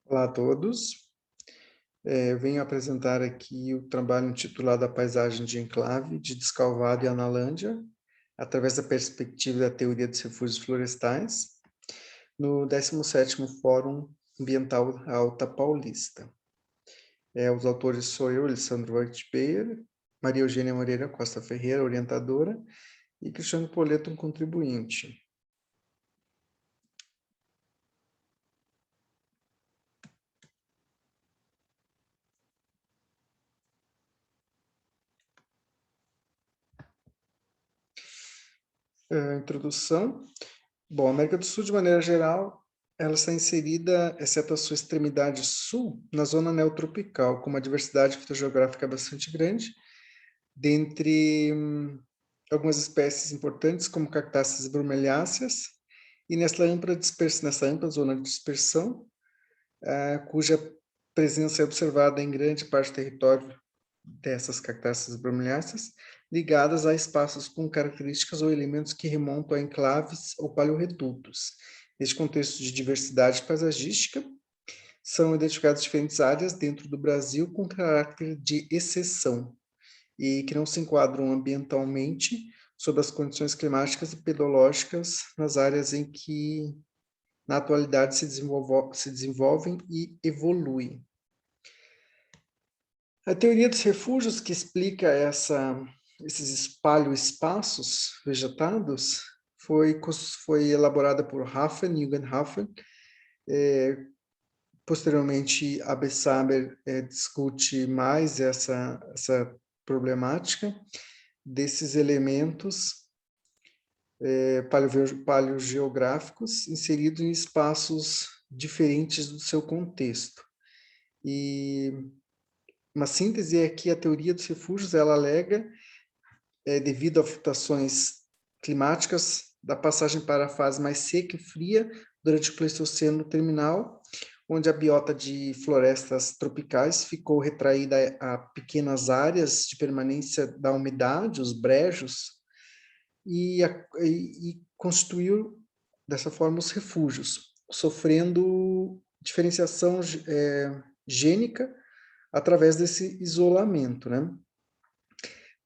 Olá a todos. Eu venho apresentar aqui o trabalho intitulado A Paisagem de Enclave, de Descalvado e Analândia, através da perspectiva da teoria dos refúgios florestais, no 17º Fórum Ambiental Alta Paulista. Os autores sou eu, Alessandro Weitbeer, Maria Eugênia Moreira Costa Ferreira, orientadora, e Cristiano Poleto, um contribuinte. Introdução. Bom, a América do Sul, de maneira geral, ela está inserida, exceto a sua extremidade sul, na zona neotropical, com uma diversidade fitogeográfica bastante grande, dentre algumas espécies importantes, como cactáceas bromeláceas, e nessa ampla zona de dispersão, cuja presença é observada em grande parte do território dessas cactáceas bromeláceas, ligadas a espaços com características ou elementos que remontam a enclaves ou paleorredutos. Neste contexto de diversidade paisagística, são identificadas diferentes áreas dentro do Brasil com caráter de exceção e que não se enquadram ambientalmente sob as condições climáticas e pedológicas nas áreas em que, na atualidade, se desenvolvem e evoluem. A teoria dos refúgios, que explica esses espalho-espaços vegetados, foi elaborada por Jürgen Hafen. Posteriormente, a Saber discute mais essa problemática desses elementos paleogeográficos inseridos em espaços diferentes do seu contexto. E uma síntese é que a teoria dos refúgios, ela alega, devido a flutuações climáticas, da passagem para a fase mais seca e fria durante o Pleistoceno terminal, onde a biota de florestas tropicais ficou retraída a pequenas áreas de permanência da umidade, os brejos, e constituiu, dessa forma, os refúgios, sofrendo diferenciação gênica através desse isolamento, né?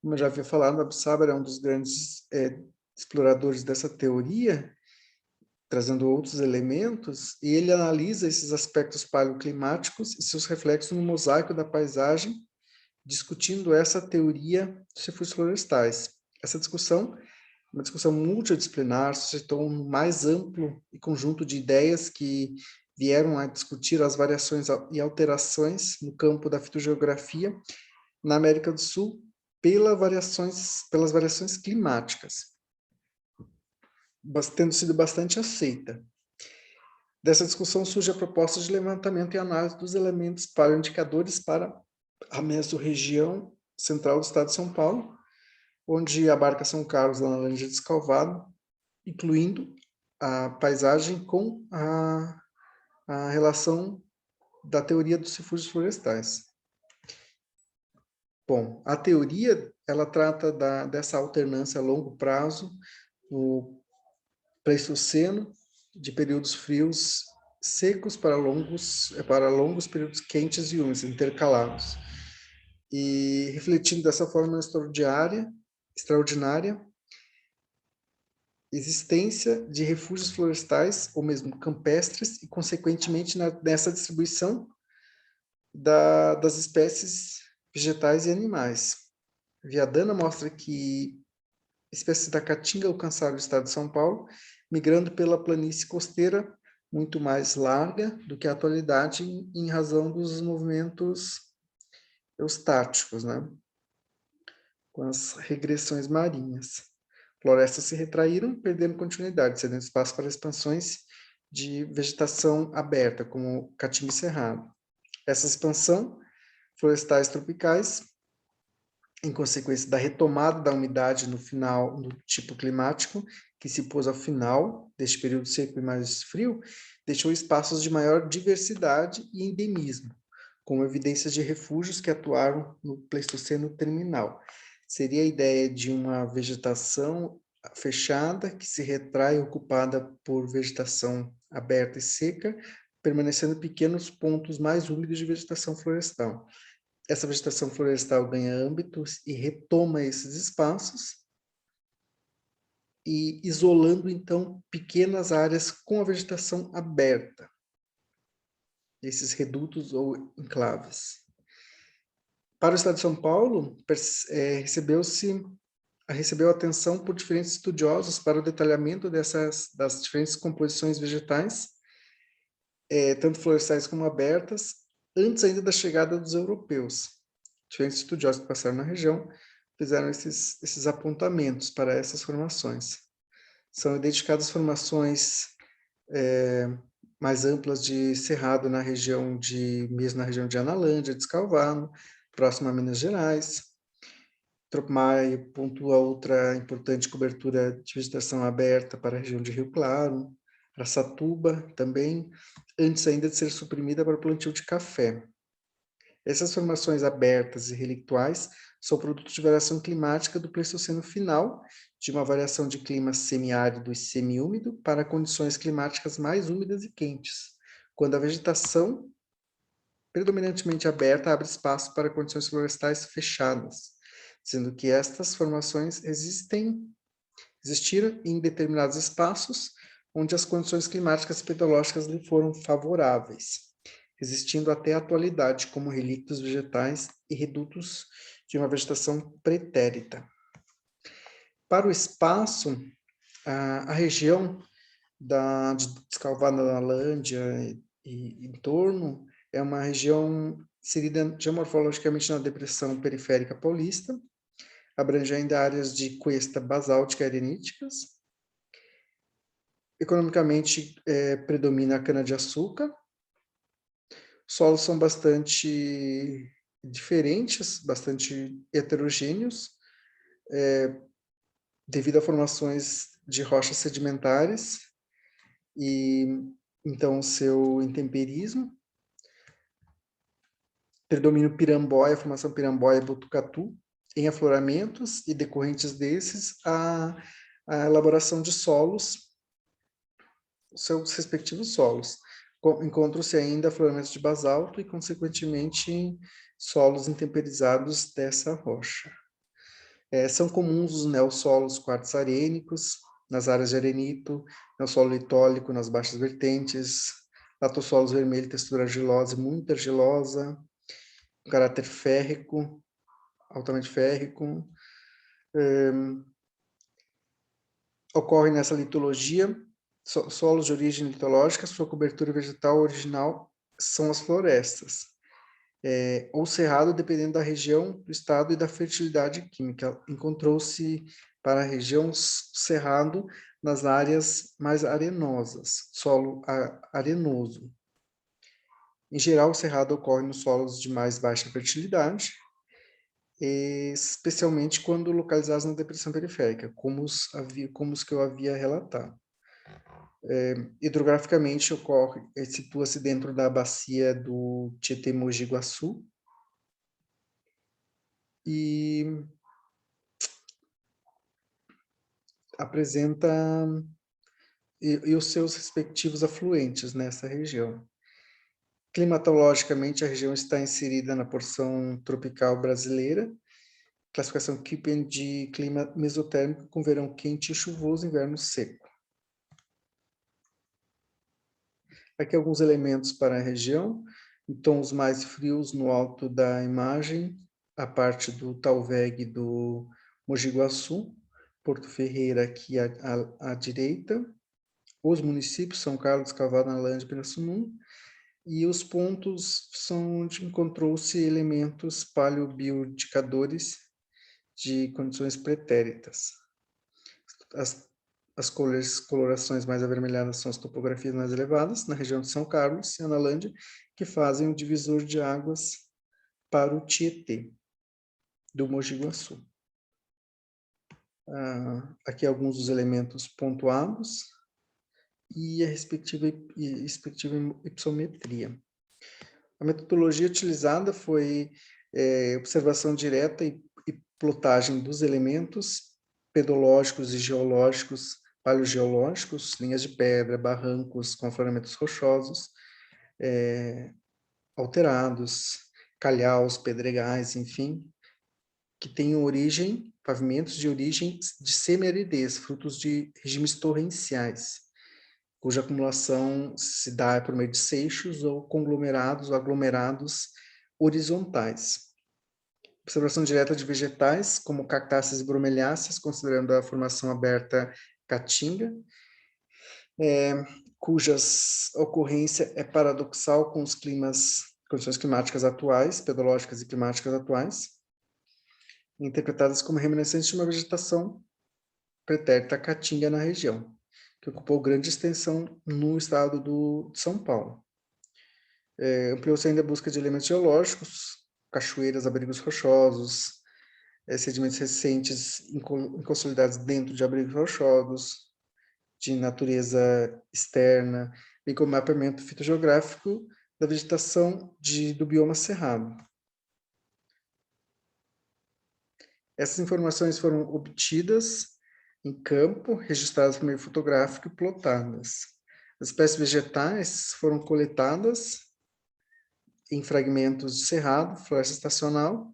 Como eu já havia falado, Absaber é um dos grandes exploradores dessa teoria, trazendo outros elementos, e ele analisa esses aspectos paleoclimáticos e seus reflexos no mosaico da paisagem, discutindo essa teoria dos refúgios florestais. Essa discussão, uma discussão multidisciplinar, suscitou um mais amplo e conjunto de ideias que vieram a discutir as variações e alterações no campo da fitogeografia na América do Sul pelas variações climáticas, tendo sido bastante aceita. Dessa discussão surge a proposta de levantamento e análise dos elementos paleoindicadores para a mesorregião central do estado de São Paulo, onde abarca São Carlos, da Analândia Descalvado, incluindo a paisagem com a relação da teoria dos refúgios florestais. Bom, a teoria, ela trata dessa alternância a longo prazo, no Pleistoceno, de períodos frios secos para longos períodos quentes e úmidos, intercalados. E refletindo dessa forma extraordinária, existência de refúgios florestais, ou mesmo campestres, e consequentemente nessa distribuição das espécies vegetais e animais. Viadana mostra que espécies da caatinga alcançaram o estado de São Paulo, migrando pela planície costeira muito mais larga do que a atualidade, em razão dos movimentos eustáticos, né? Com as regressões marinhas. Florestas se retraíram, perdendo continuidade, cedendo espaço para expansões de vegetação aberta, como caatinga e cerrado. Essa expansão, florestais tropicais, em consequência da retomada da umidade no tipo climático, que se pôs ao final deste período seco e mais frio, deixou espaços de maior diversidade e endemismo, como evidências de refúgios que atuaram no Pleistoceno terminal. Seria a ideia de uma vegetação fechada, que se retrai, ocupada por vegetação aberta e seca, permanecendo pequenos pontos mais úmidos de vegetação florestal. Essa vegetação florestal ganha âmbitos e retoma esses espaços, e isolando, então, pequenas áreas com a vegetação aberta, esses redutos ou enclaves. Para o Estado de São Paulo, recebeu atenção por diferentes estudiosos para o detalhamento das diferentes composições vegetais, tanto florestais como abertas, antes ainda da chegada dos europeus. Diferentes estudiosos que passaram na região fizeram esses apontamentos para essas formações. São identificadas formações mais amplas de cerrado mesmo na região de Analândia, de Escalvano, próximo a Minas Gerais. Tropmai pontua outra importante cobertura de vegetação aberta para a região de Rio Claro. Araçatuba também, antes ainda de ser suprimida para o plantio de café. Essas formações abertas e relictuais são produtos de variação climática do Pleistoceno final, de uma variação de clima semiárido e semiúmido para condições climáticas mais úmidas e quentes, quando a vegetação predominantemente aberta abre espaço para condições florestais fechadas, sendo que estas formações existiram em determinados espaços onde as condições climáticas e pedológicas lhe foram favoráveis, existindo até a atualidade como relíquios vegetais e redutos de uma vegetação pretérita. Para o espaço, a região de Escalvado da Lândia e em torno é uma região inserida geomorfologicamente na depressão periférica paulista, abrangendo áreas de cuesta basáltica e areníticas. Economicamente, predomina a cana-de-açúcar. Os solos são bastante diferentes, bastante heterogêneos, devido a formações de rochas sedimentares e, então, seu intemperismo. Predomina o piramboia, a formação piramboia e botucatu, em afloramentos e decorrentes desses a elaboração de solos, os seus respectivos solos. Encontram-se ainda afloramentos de basalto e, consequentemente, solos intemperizados dessa rocha. São comuns os neossolos quartzarênicos, nas áreas de arenito, neossolo litólico nas baixas vertentes, latossolos vermelho, textura argilosa, muito argilosa, caráter férrico, altamente férrico. Ocorre nessa litologia solos de origem litológica, sua cobertura vegetal original são as florestas, ou cerrado, dependendo da região, do estado e da fertilidade química. Encontrou-se para a região cerrado nas áreas mais arenosas, solo arenoso. Em geral, o cerrado ocorre nos solos de mais baixa fertilidade, especialmente quando localizados na depressão periférica, como os que eu havia relatado. Hidrograficamente, situa-se dentro da bacia do Tietê-Mogi Guaçu, e apresenta e os seus respectivos afluentes nessa região. Climatologicamente, a região está inserida na porção tropical brasileira, classificação Köppen de clima mesotérmico, com verão quente e chuvoso, inverno seco. Aqui alguns elementos para a região, em tons mais frios no alto da imagem, a parte do Talveg do Mogi Guaçu, Porto Ferreira aqui à direita, os municípios São Carlos, Cavalo, Analândia e Pirassununga, e os pontos são onde encontrou-se elementos paleobioindicadores de condições pretéritas. As colorações mais avermelhadas são as topografias mais elevadas, na região de São Carlos e Analândia, que fazem o divisor de águas para o Tietê, do Mogi Guaçu. Aqui alguns dos elementos pontuados e a respectiva ipsometria. A metodologia utilizada foi observação direta e plotagem dos elementos pedológicos e geológicos, paleogeológicos, linhas de pedra, barrancos com afloramentos rochosos, alterados, calhaus, pedregais, enfim, que tenham origem, pavimentos de origem de semi-aridez, frutos de regimes torrenciais, cuja acumulação se dá por meio de seixos ou conglomerados ou aglomerados horizontais. Observação direta de vegetais, como cactáceas e bromeliáceas, considerando a formação aberta caatinga, cujas ocorrência é paradoxal com os condições climáticas atuais, pedológicas e climáticas atuais, interpretadas como reminiscentes de uma vegetação pretérita caatinga na região, que ocupou grande extensão no estado de São Paulo. Ampliou-se ainda a busca de elementos geológicos, cachoeiras, abrigos rochosos, sedimentos recentes inconsolidados dentro de abrigos rochosos, de natureza externa, bem como mapeamento fitogeográfico da vegetação do bioma cerrado. Essas informações foram obtidas em campo, registradas por meio fotográfico e plotadas. As espécies vegetais foram coletadas em fragmentos de cerrado, floresta estacional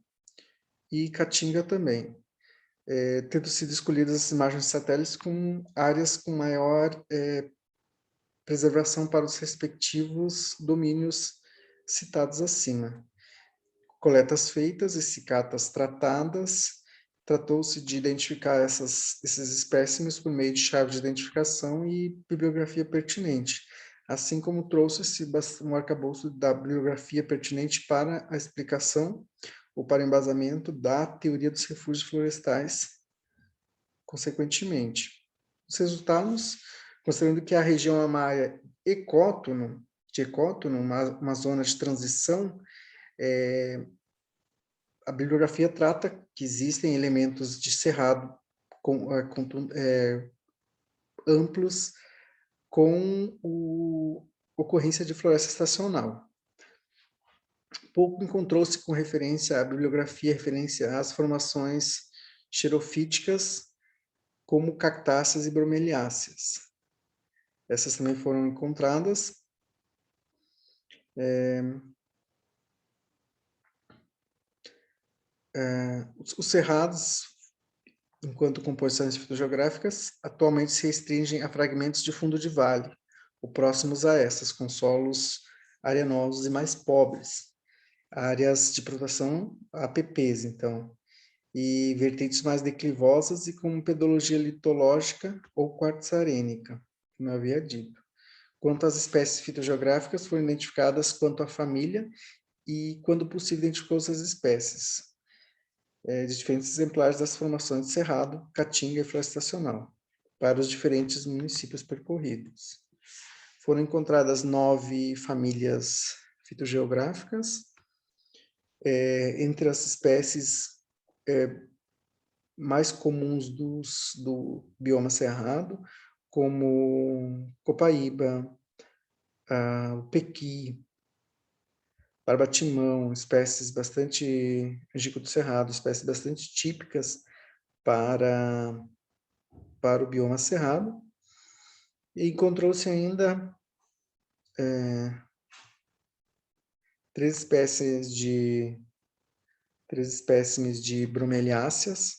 e caatinga também, tendo sido escolhidas as imagens de satélites com áreas com maior preservação para os respectivos domínios citados acima. Coletas feitas e cicatas tratadas, tratou-se de identificar esses espécimes por meio de chave de identificação e bibliografia pertinente, assim como trouxe-se um arcabouço da bibliografia pertinente para a explicação ou para embasamento da teoria dos refúgios florestais, consequentemente. Os resultados, considerando que a região é uma área ecótono, uma zona de transição, a bibliografia trata que existem elementos de cerrado amplos com ocorrência de floresta estacional. Pouco encontrou-se com referência à bibliografia, referência às formações xerofíticas, como cactáceas e bromeliáceas. Essas também foram encontradas. Os cerrados, enquanto composições fitogeográficas, atualmente se restringem a fragmentos de fundo de vale, ou próximos a essas, com solos arenosos e mais pobres, áreas de proteção APPs, então, e vertentes mais declivosas e com pedologia litológica ou quartzarênica, como eu havia dito. Quanto às espécies fitogeográficas, foram identificadas quanto à família e, quando possível, identificou-se as espécies de diferentes exemplares das formações de cerrado, caatinga e floresta estacional, para os diferentes municípios percorridos. Foram encontradas 9 famílias fitogeográficas, entre as espécies mais comuns do bioma cerrado, como copaíba, o pequi, barbatimão, espécies bastante, angico do cerrado, espécies bastante típicas para o bioma cerrado. E encontrou-se ainda 3 espécimes de bromeliáceas,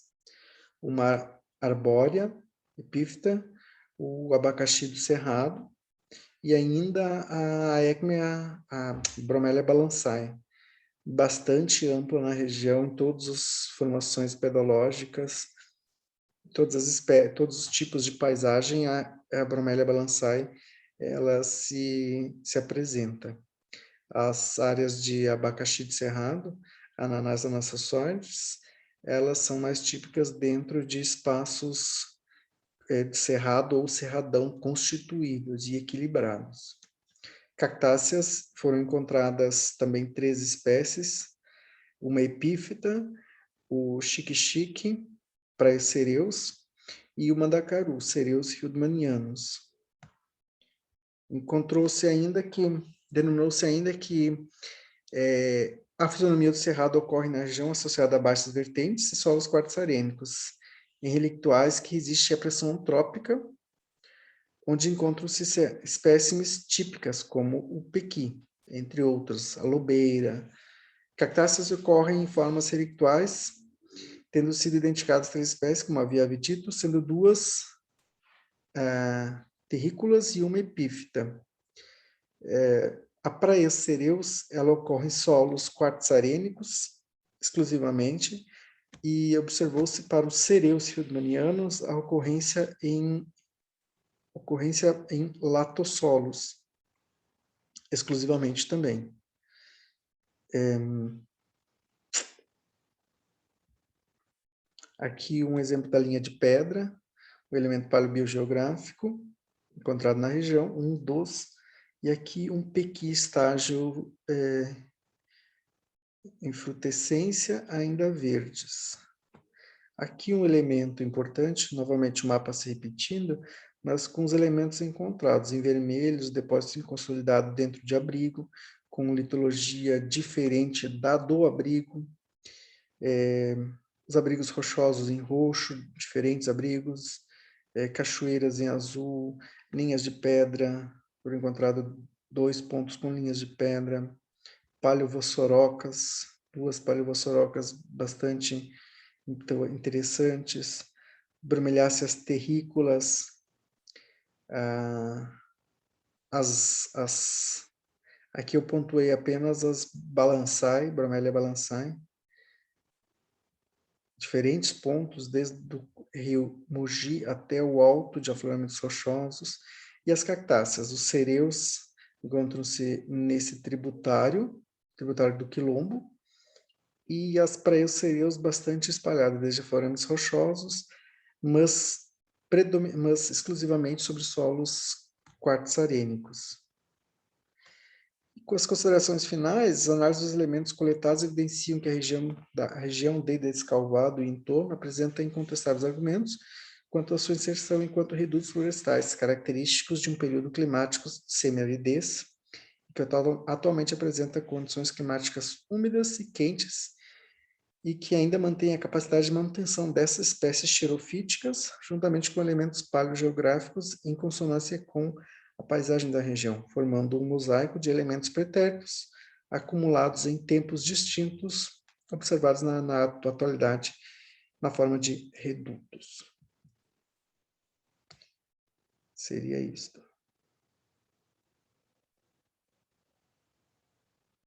uma arbórea, epífita, o abacaxi do cerrado, e ainda a Eckmea, a Bromelia balançae, bastante ampla na região, em todas as formações pedológicas, todos os tipos de paisagem, a Bromelia balançae, ela se apresenta. As áreas de abacaxi de cerrado, ananás anaçaçoides, elas são mais típicas dentro de espaços de cerrado ou cerradão constituídos e equilibrados. Cactáceas, foram encontradas também 3 espécies, uma epífita, o xique-xique, praecereus, e o mandacaru, Cereus hildmanianus. Denominou-se ainda que a fisionomia do cerrado ocorre na região associada a baixas vertentes e solos quartzarênicos, em relictuais que existe a pressão antrópica, onde encontram-se espécimes típicas, como o pequi. entre outras, a lobeira. Cactáceas ocorrem em formas relictuais, tendo sido identificadas 3 espécies, como havia dito, sendo 2 terrícolas e uma epífita. A Praeocereus, ela ocorre em solos quartzarênicos, exclusivamente, e observou-se para os cereus friedmanianos a ocorrência em latossolos, exclusivamente também. Aqui um exemplo da linha de pedra, o elemento paleobiogeográfico encontrado na região, um dos, e aqui um pequi estágio em frutescência ainda verdes. Aqui um elemento importante, novamente o mapa se repetindo, mas com os elementos encontrados em vermelho, os depósitos consolidados dentro de abrigo, com litologia diferente da do abrigo, os abrigos rochosos em roxo, diferentes abrigos, cachoeiras em azul, linhas de pedra, foram encontrados 2 pontos com linhas de pedra, paleovossorocas, 2 paleovossorocas bastante interessantes, bromelháceas terrícolas, aqui eu pontuei apenas as balançae, bromélia balançae, diferentes pontos, desde o rio Mogi até o alto de afloramentos rochosos, e as cactáceas, os cereus encontram-se nesse tributário do Quilombo, e as praeocereus bastante espalhadas, desde afloramentos rochosos, mas exclusivamente sobre solos quartzarênicos. Com as considerações finais, as análises dos elementos coletados evidenciam que a região de Descalvado e entorno apresenta incontestáveis argumentos quanto à sua inserção enquanto redutos florestais, característicos de um período climático de semiaridez, que atualmente apresenta condições climáticas úmidas e quentes, e que ainda mantém a capacidade de manutenção dessas espécies xerofíticas, juntamente com elementos paleogeográficos em consonância com a paisagem da região, formando um mosaico de elementos pretéritos, acumulados em tempos distintos, observados na atualidade, na forma de redutos. Seria isto.